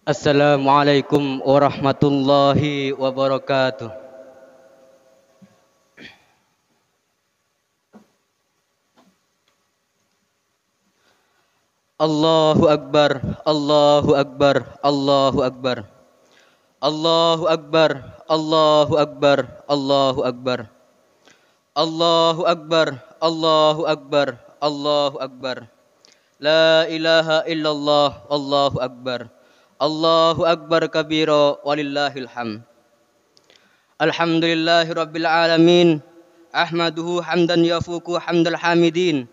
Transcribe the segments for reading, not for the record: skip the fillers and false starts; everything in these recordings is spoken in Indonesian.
Assalamualaikum warahmatullahi wabarakatuh. Allahu Akbar, Allahu Akbar, Allahu Akbar. Allahu Akbar, Allahu Akbar, Allahu Akbar. Allahu Akbar, Allahu Akbar, Allahu Akbar. La ilaha illallah, Allahu Akbar. Allahu Akbar kabira walillahil hamd. Alhamdulillahi rabbil alamin. Ahmaduhu hamdan yafuku hamdal hamidin.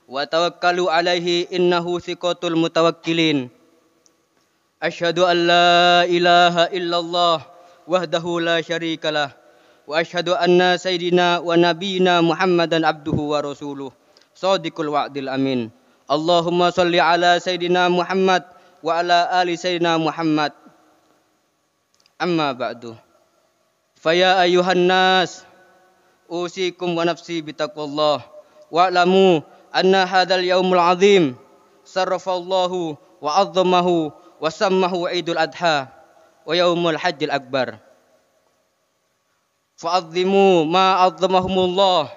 Wa tawakkalu alaihi innahu thiqatul mutawakkilin. Asyhadu an la ilaha illallah wahdahu la syarikalah. Wa asyhadu anna sayyidina wa nabiyyina Muhammadan abduhu wa rasuluh. Shadiqul wa'dil amin. Allahumma salli ala sayyidina Muhammad wa ala ali sayyidina Muhammad. Amma ba'du. Faya ayuhan nas usikum wa nafsi bitaqwallah wa'lamu anna hadzal yaumul azim sarrafallahu wa 'azzamahu wa sammahu Idul Adha wa yaumul hajjil akbar. Fa'azzimu ma 'azzamahumullah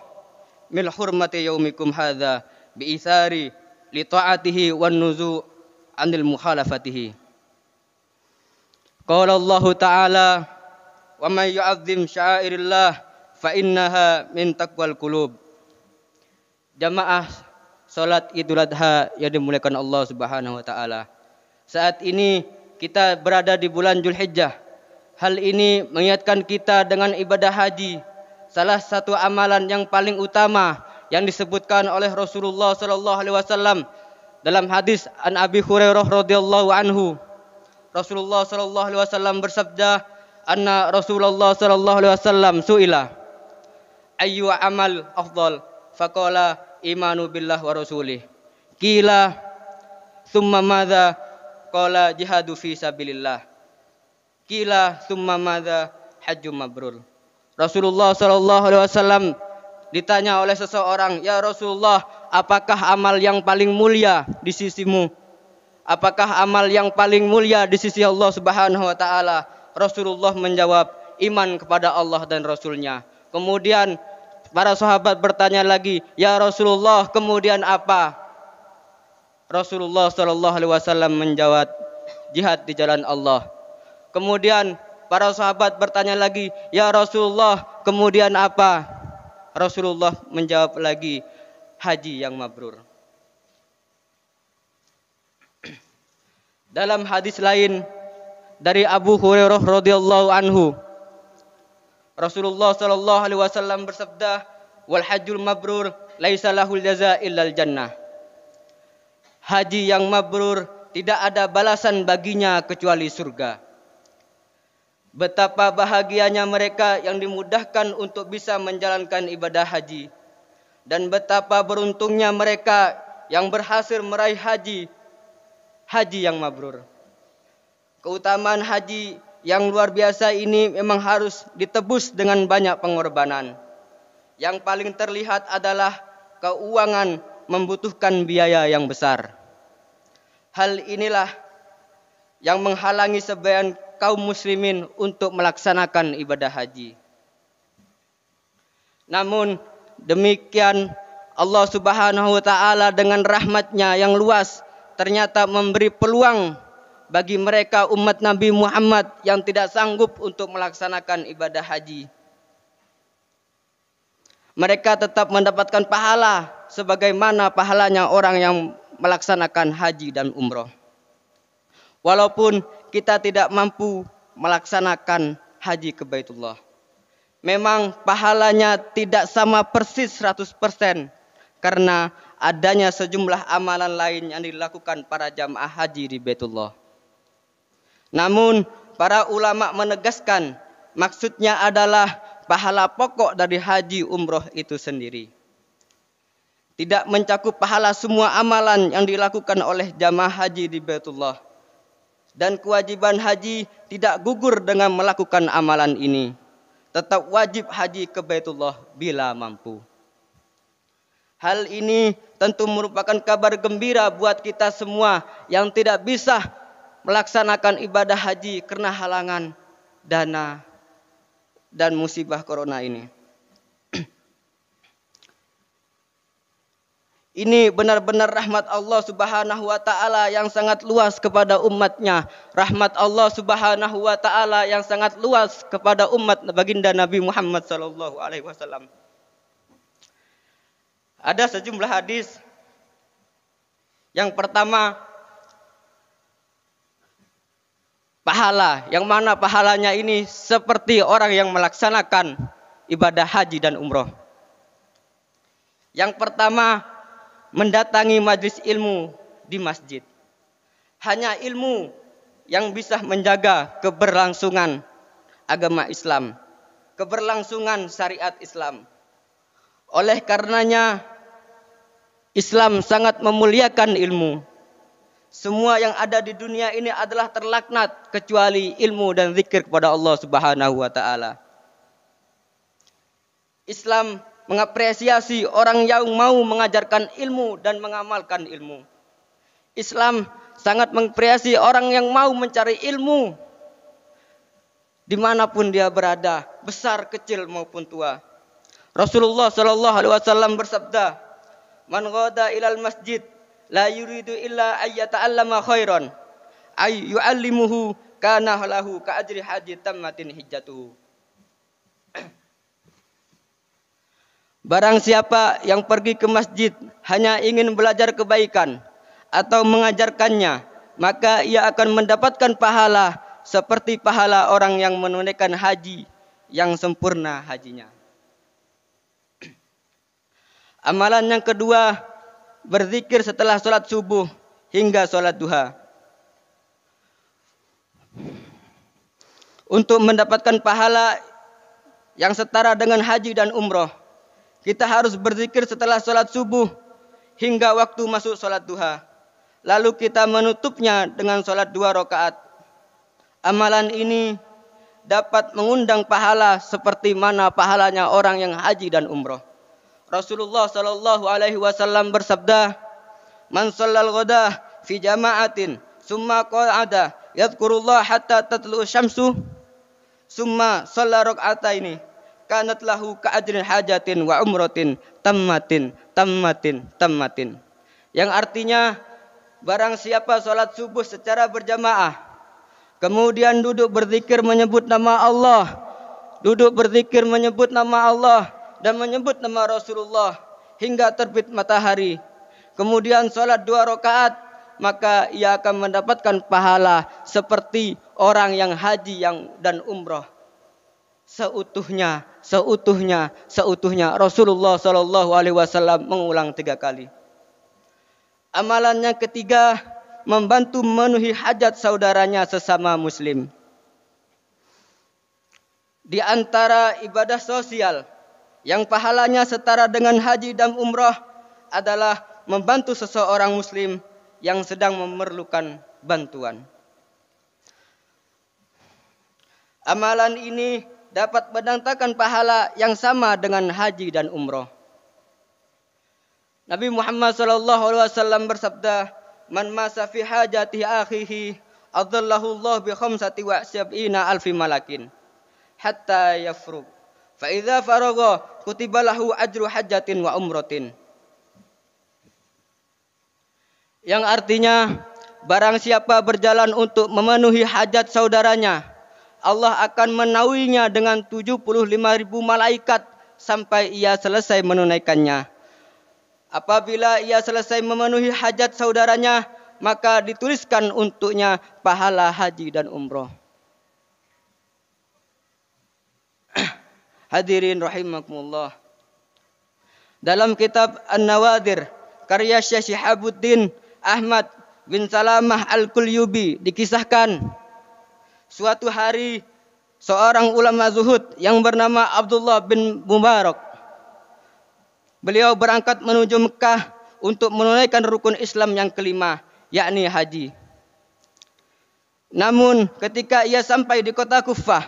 min hurmati yaumikum hadza bi ithari li ta'atihi wan nuzu' anil mukhalafatihi. Qala Allah Ta'ala wa may yu'azzim sya'airillah fa innaha min taqwal qulub. Jamaah salat Idul Adha yang dimuliakan Allah Subhanahu wa taala. Saat ini kita berada di bulan Dzulhijjah. Hal ini mengingatkan kita dengan ibadah haji, salah satu amalan yang paling utama yang disebutkan oleh Rasulullah sallallahu alaihi wasallam dalam hadis an Abi Hurairah radhiyallahu anhu. Rasulullah sallallahu alaihi wasallam bersabda, anna Rasulullah sallallahu alaihi wasallam suila ayyu amal afdal faqala imanu billah wa rasulih. Qila thumma madza qala jihadu fi sabilillah. Qila thumma madza hajjum mabrur. Rasulullah sallallahu alaihi wasallam ditanya oleh seseorang, "Ya Rasulullah, apakah amal yang paling mulia di sisimu? Apakah amal yang paling mulia di sisi Allah Subhanahu wa taala?" Rasulullah menjawab, iman kepada Allah dan Rasulnya. Kemudian para sahabat bertanya lagi, "Ya Rasulullah, kemudian apa?" Rasulullah sallallahu alaihi wasallam menjawab, jihad di jalan Allah. Kemudian para sahabat bertanya lagi, "Ya Rasulullah, kemudian apa?" Rasulullah menjawab lagi, haji yang mabrur. Dalam hadis lain dari Abu Hurairah radhiyallahu anhu, Rasulullah sallallahu alaihi wasallam bersabda, "Wal hajjul mabrur laisa lahul jazaa illal jannah." Haji yang mabrur tidak ada balasan baginya kecuali surga. Betapa bahagianya mereka yang dimudahkan untuk bisa menjalankan ibadah haji, dan betapa beruntungnya mereka yang berhasil meraih haji yang mabrur. Keutamaan haji yang luar biasa ini memang harus ditebus dengan banyak pengorbanan. Yang paling terlihat adalah keuangan membutuhkan biaya yang besar. Hal inilah yang menghalangi sebagian kaum muslimin untuk melaksanakan ibadah haji. Namun demikian Allah Subhanahu wa taala dengan rahmatnya yang luas ternyata memberi peluang bagi mereka umat Nabi Muhammad yang tidak sanggup untuk melaksanakan ibadah haji. Mereka tetap mendapatkan pahala sebagaimana pahalanya orang yang melaksanakan haji dan umroh. Walaupun kita tidak mampu melaksanakan haji ke Baitullah, memang pahalanya tidak sama persis 100% karena adanya sejumlah amalan lain yang dilakukan para jamaah haji di Baitullah. Namun para ulama menegaskan maksudnya adalah pahala pokok dari haji umroh itu sendiri. Tidak mencakup pahala semua amalan yang dilakukan oleh jamaah haji di Baitullah. Dan kewajiban haji tidak gugur dengan melakukan amalan ini. Tetap wajib haji ke Baitullah bila mampu. Hal ini tentu merupakan kabar gembira buat kita semua yang tidak bisa melaksanakan ibadah haji karena halangan dana dan musibah corona ini. Ini benar-benar rahmat Allah Subhanahu wa taala yang sangat luas kepada umatnya. Rahmat Allah Subhanahu wa taala yang sangat luas kepada umat baginda Nabi Muhammad sallallahu alaihi wasallam. Ada sejumlah hadis. Yang pertama, pahala, yang mana pahalanya ini seperti orang yang melaksanakan ibadah haji dan umroh. Yang pertama, mendatangi majlis ilmu di masjid. Hanya ilmu yang bisa menjaga keberlangsungan agama Islam, keberlangsungan syariat Islam. Oleh karenanya, Islam sangat memuliakan ilmu. Semua yang ada di dunia ini adalah terlaknat kecuali ilmu dan zikir kepada Allah Subhanahu wa taala. Islam mengapresiasi orang yang mau mengajarkan ilmu dan mengamalkan ilmu. Islam sangat mengapresiasi orang yang mau mencari ilmu dimanapun dia berada, besar, kecil maupun tua. Rasulullah Shallallahu Alaihi Wasallam bersabda, "Man ghada ilal masjid, la yuridu illa ayyata'allama khairan, ay yu'allimuhu kana lahu ka ajri haji tammatin hijjatuhu." Barang siapa yang pergi ke masjid hanya ingin belajar kebaikan atau mengajarkannya, maka ia akan mendapatkan pahala seperti pahala orang yang menunaikan haji yang sempurna hajinya. Amalan yang kedua, berzikir setelah sholat subuh hingga sholat duha. Untuk mendapatkan pahala yang setara dengan haji dan umroh, kita harus berzikir setelah sholat subuh hingga waktu masuk sholat duha. Lalu kita menutupnya dengan sholat 2 rakaat. Amalan ini dapat mengundang pahala seperti mana pahalanya orang yang haji dan umroh. Rasulullah Shallallahu Alaihi Wasallam bersabda, "Man shallal ghadah fi jama'atin, summa qa'ada yadhkurullah hatta tatlu syamsu, summa shalla raka'ataini, kanat lahu ka'ajrin hajatin wa umratin tammatin. Yang artinya, barang siapa sholat subuh secara berjamaah, kemudian duduk berzikir menyebut nama Allah, dan menyebut nama Rasulullah hingga terbit matahari, kemudian sholat 2 rakaat, maka ia akan mendapatkan pahala seperti orang yang haji dan umroh seutuhnya. Rasulullah Shallallahu Alaihi Wasallam mengulang 3 kali. Amalan yang ketiga, membantu memenuhi hajat saudaranya sesama muslim. Di antara ibadah sosial yang pahalanya setara dengan haji dan umrah adalah membantu seseorang muslim yang sedang memerlukan bantuan. Amalan ini dapat mendatangkan pahala yang sama dengan haji dan umrah. Nabi Muhammad SAW bersabda, "Man masa fi hajati akhihi, adallahu Allah bi 75,000 malakin, hatta yafrug. Fa idza faragha kutiba lahu ajru hajjatin wa umratin." Yang artinya, barang siapa berjalan untuk memenuhi hajat saudaranya, Allah akan menaunginya dengan 75,000 malaikat sampai ia selesai menunaikannya. Apabila ia selesai memenuhi hajat saudaranya, maka dituliskan untuknya pahala haji dan umroh. Hadirin rahimakumullah. Dalam kitab An-Nawadir karya Syekh Syihabuddin Ahmad bin Salamah Al-Qulyubi dikisahkan, suatu hari seorang ulama zuhud yang bernama Abdullah bin Mubarak, beliau berangkat menuju Mekah untuk menunaikan rukun Islam yang kelima, yakni haji. Namun ketika ia sampai di kota Kufah,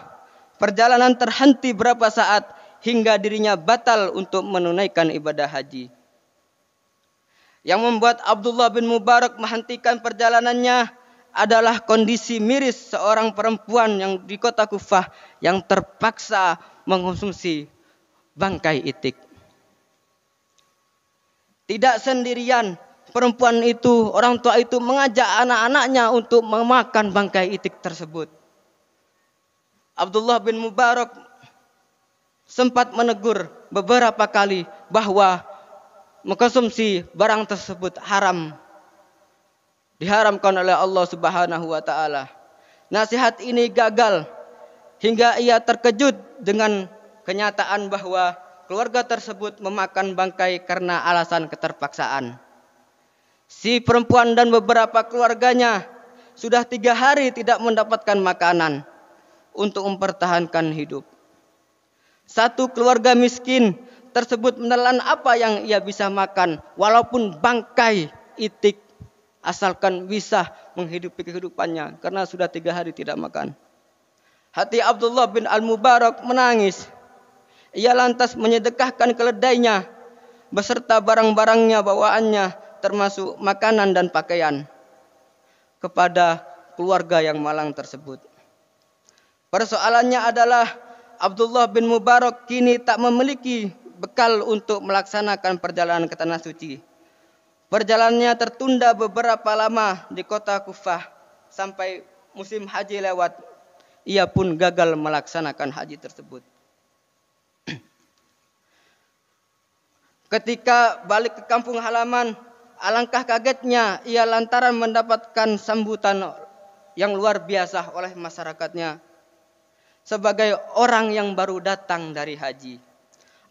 perjalanan terhenti berapa saat hingga dirinya batal untuk menunaikan ibadah haji. Yang membuat Abdullah bin Mubarak menghentikan perjalanannya adalah kondisi miris seorang perempuan yang di kota Kufah yang terpaksa mengonsumsi bangkai itik. Tidak sendirian perempuan itu, orang tua itu mengajak anak-anaknya untuk memakan bangkai itik tersebut. Abdullah bin Mubarak sempat menegur beberapa kali bahwa mengkonsumsi barang tersebut haram, diharamkan oleh Allah Subhanahu wa taala. Nasihat ini gagal hingga ia terkejut dengan kenyataan bahwa keluarga tersebut memakan bangkai karena alasan keterpaksaan. Si perempuan dan beberapa keluarganya sudah 3 hari tidak mendapatkan makanan untuk mempertahankan hidup. Satu keluarga miskin tersebut menelan apa yang ia bisa makan, walaupun bangkai itik, asalkan bisa menghidupi kehidupannya, karena sudah 3 hari tidak makan. Hati Abdullah bin Al-Mubarak menangis. Ia lantas menyedekahkan keledainya beserta barang-barangnya bawaannya, termasuk makanan dan pakaian, kepada keluarga yang malang tersebut. Persoalannya adalah Abdullah bin Mubarak kini tak memiliki bekal untuk melaksanakan perjalanan ke Tanah Suci. Perjalanannya tertunda beberapa lama di kota Kufah sampai musim haji lewat. Ia pun gagal melaksanakan haji tersebut. Ketika balik ke kampung halaman, alangkah kagetnya ia lantaran mendapatkan sambutan yang luar biasa oleh masyarakatnya sebagai orang yang baru datang dari haji.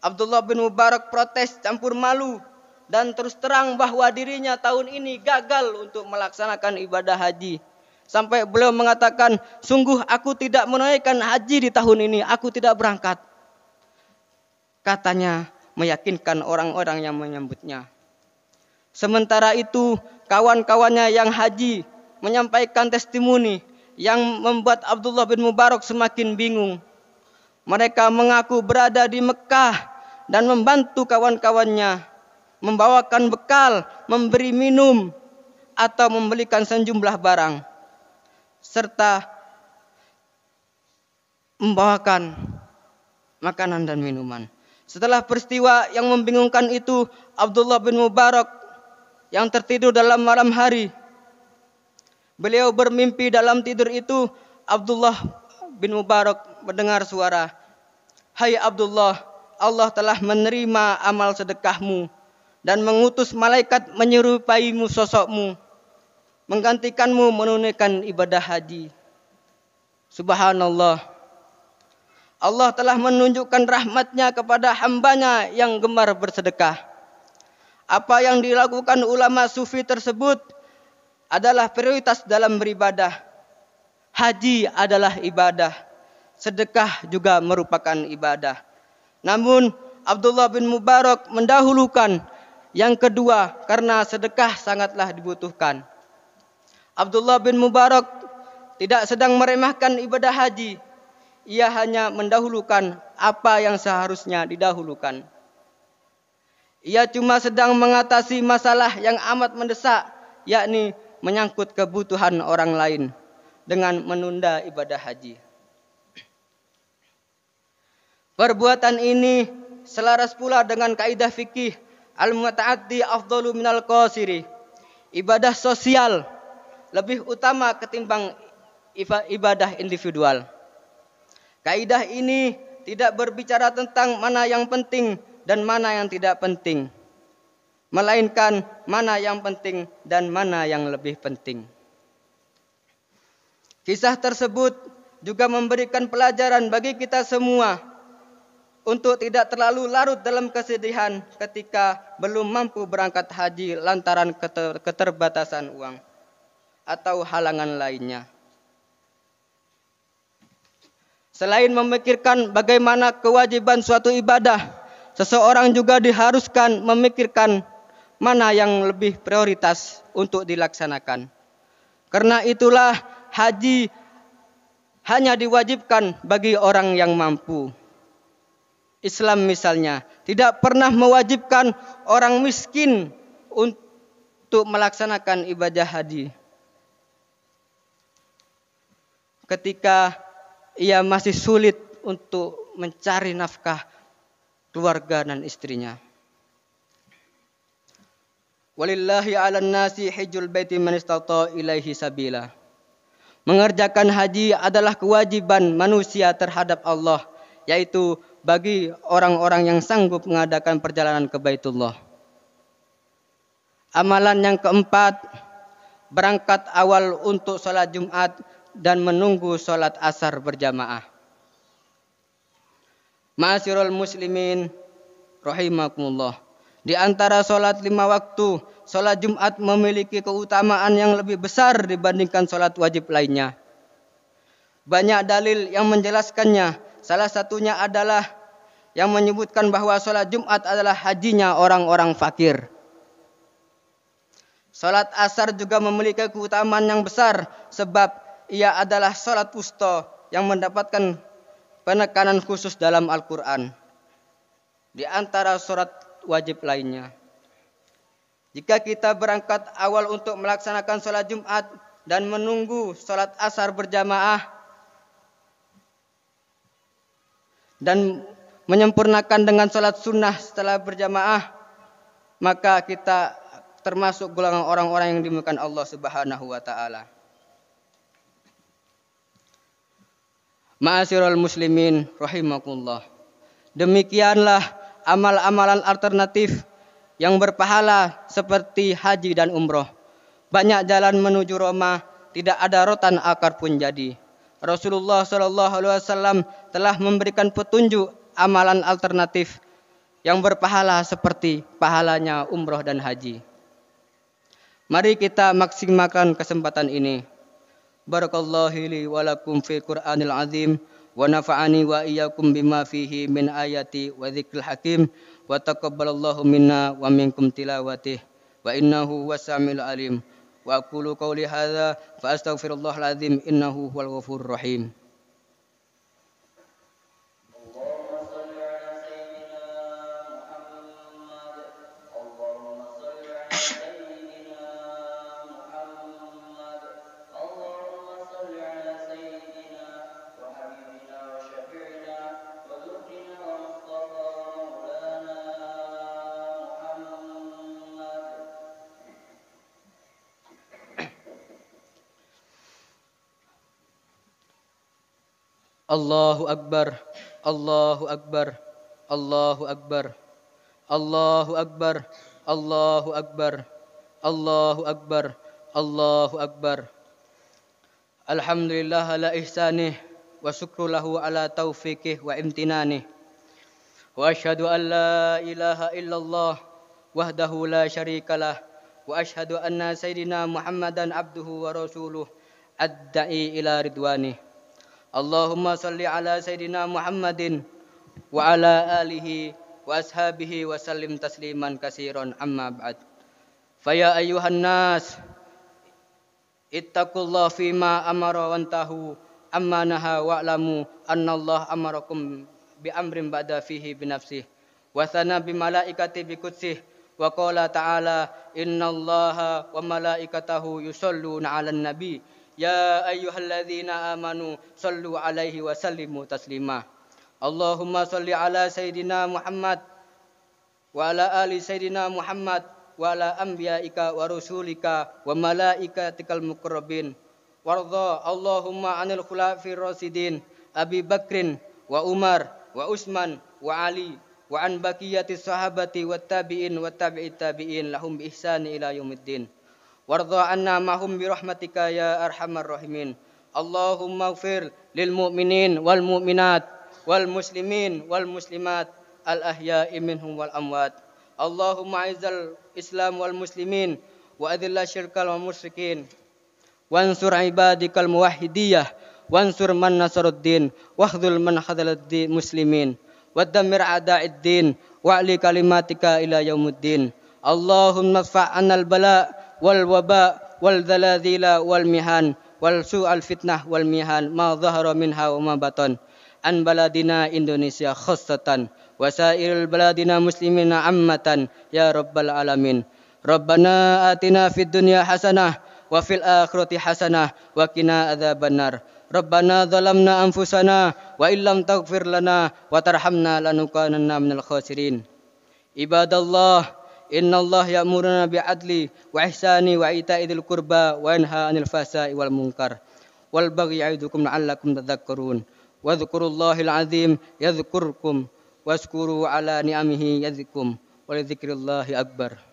Abdullah bin Mubarak protes campur malu dan terus terang bahwa dirinya tahun ini gagal untuk melaksanakan ibadah haji. Sampai beliau mengatakan, sungguh aku tidak menunaikan haji di tahun ini, aku tidak berangkat. Katanya meyakinkan orang-orang yang menyambutnya. Sementara itu kawan-kawannya yang haji menyampaikan testimoni yang membuat Abdullah bin Mubarak semakin bingung. Mereka mengaku berada di Mekah dan membantu kawan-kawannya, membawakan bekal, memberi minum, atau membelikan sejumlah barang, serta membawakan makanan dan minuman. Setelah peristiwa yang membingungkan itu, Abdullah bin Mubarak yang tertidur dalam malam hari, beliau bermimpi dalam tidur itu. Abdullah bin Mubarak mendengar suara, "Hai Abdullah, Allah telah menerima amal sedekahmu dan mengutus malaikat menyerupaimu sosokmu, menggantikanmu menunaikan ibadah haji. Subhanallah, Allah telah menunjukkan rahmatnya kepada hambanya yang gemar bersedekah. Apa yang dilakukan ulama sufi tersebut adalah prioritas dalam beribadah. Haji adalah ibadah, sedekah juga merupakan ibadah. Namun Abdullah bin Mubarak mendahulukan yang kedua karena sedekah sangatlah dibutuhkan. Abdullah bin Mubarak tidak sedang meremehkan ibadah haji. Ia hanya mendahulukan apa yang seharusnya didahulukan. Ia cuma sedang mengatasi masalah yang amat mendesak, yakni menyangkut kebutuhan orang lain dengan menunda ibadah haji. Perbuatan ini selaras pula dengan kaidah fikih al-muta'addi afdalu minal qasiri. Ibadah sosial lebih utama ketimbang ibadah individual. Kaidah ini tidak berbicara tentang mana yang penting dan mana yang tidak penting, melainkan mana yang penting dan mana yang lebih penting. Kisah tersebut juga memberikan pelajaran bagi kita semua untuk tidak terlalu larut dalam kesedihan ketika belum mampu berangkat haji lantaran keterbatasan uang atau halangan lainnya. Selain memikirkan bagaimana kewajiban suatu ibadah, seseorang juga diharuskan memikirkan mana yang lebih prioritas untuk dilaksanakan. Karena itulah haji hanya diwajibkan bagi orang yang mampu. Islam misalnya tidak pernah mewajibkan orang miskin untuk melaksanakan ibadah haji. ketika ia masih sulit untuk mencari nafkah keluarga dan istrinya. Walillahi 'alan nasi hajjul baiti man istata ilaihi sabila. Mengerjakan haji adalah kewajiban manusia terhadap Allah, yaitu bagi orang-orang yang sanggup mengadakan perjalanan ke Baitullah. Amalan yang keempat, berangkat awal untuk sholat Jumat dan menunggu sholat asar berjamaah. Ma'asyiral muslimin rahimakumullah. Di antara sholat 5 waktu, sholat Jumat memiliki keutamaan yang lebih besar dibandingkan sholat wajib lainnya. Banyak dalil yang menjelaskannya. Salah satunya adalah yang menyebutkan bahwa sholat Jumat adalah hajinya orang-orang fakir. Sholat asar juga memiliki keutamaan yang besar sebab ia adalah sholat wusta yang mendapatkan penekanan khusus dalam Al-Quran di antara sholat wajib lainnya. Jika kita berangkat awal untuk melaksanakan sholat Jumat dan menunggu sholat asar berjamaah dan menyempurnakan dengan sholat sunnah setelah berjamaah, maka kita termasuk golongan orang-orang yang dimuliakan Allah Subhanahu wa taala. Ma'asyiral muslimin rahimakumullah. Demikianlah amal-amalan alternatif yang berpahala seperti haji dan umroh. Banyak jalan menuju Roma, tidak ada rotan akar pun jadi. Rasulullah SAW telah memberikan petunjuk amalan alternatif yang berpahala seperti pahalanya umroh dan haji. Mari kita maksimalkan kesempatan ini. Barakallahu li wa lakum fil Qur'anil azim wa nafa'ani wa iyyakum bima fihi min ayati wa dzikril hakim wa taqabbalallahu minna wa minkum tilawatih wa innahu was-sami'ul alim. Wa aqulu qawli hadza fa astaghfirullahal azim innahu huwal ghafurur rahim. Allahu Akbar, Allahu Akbar, Allahu Akbar, Allahu Akbar, Allahu Akbar, Allahu Akbar, Allahu Akbar. Alhamdulillah ala ihsanih wa syukru lahu ala taufiqih wa imtinanih. Wa asyhadu an la ilaha illallah wahdahu la syarikalah wa asyhadu anna sayyidina Muhammadan abduhu wa rasuluh ad-da'i ila ridwanih. Allahumma salli ala Sayyidina Muhammadin wa ala alihi wa ashabihi wa sallim tasliman katsiran amma ba'd. Faya ayyuhan nas ittaqullaha fima amara wantahu amma naha wa'lamu annallaha amarakum bi amrin ba'da fihi bi nafsihi wa thana bi malaikati bi qudsih wa qala ta'ala innallaha wa malaikatahu yusholluna 'alan nabi ya ayyuhalladzina amanu sallu alaihi wa sallimu taslima. Allahumma salli ala Sayyidina Muhammad wa ala ali Sayyidina Muhammad wa ala anbiya'ika wa rusulika wa malaikatikal muqarrabin. Warda Allahumma anil khulafir rasidin Abi Bakrin wa Umar wa Utsman wa Ali wa an baqiyatis sahabati wat tabi'in wat tabi'it tabi'in lahum bi ihsani ila yaumiddin. Warda anna mahum bi rahmatika ya arhamar rahimin. Allahumma ighfir lil mu'minin wal mu'minat wal muslimin wal muslimat al ahya'i minhum wal amwat. Allahumma izzal islam wal muslimin wa adhilla syirkal wal musyrikin. Wansur ibadikal muwahhidiyah wansur man nasaruddin wahdhul man khadaladdin muslimin wadammir a'da'iddin wa'li kalimatika ila yaumuddin. Allahumma fa'anal bala wal waba wal zalazila wal mihan wal su'al fitnah wal mihan ma dhahara minha wa ma batan an baladina Indonesia khassatan wa sairil baladina muslimina ammatan ya rabbal alamin. Rabbana atina fid dunya hasanah wa fil akhirati hasanah wa qina adzabannar. Rabbana zalamna anfusana wa illam taghfir lana wa tarhamna lanukananna minal khasirin. Ibadallah, innallah ya'muruna bi'adli wa ihsani wa ita'i dzil qurba wa yanha 'anil fahsya'i wal munkar wal baghi ya'idukum la'allakum tadhakkarun. Wadhkurullahal 'azim yadhkurkum washkuru 'ala ni'amihi yazidkum wa lidzikrillahi akbar.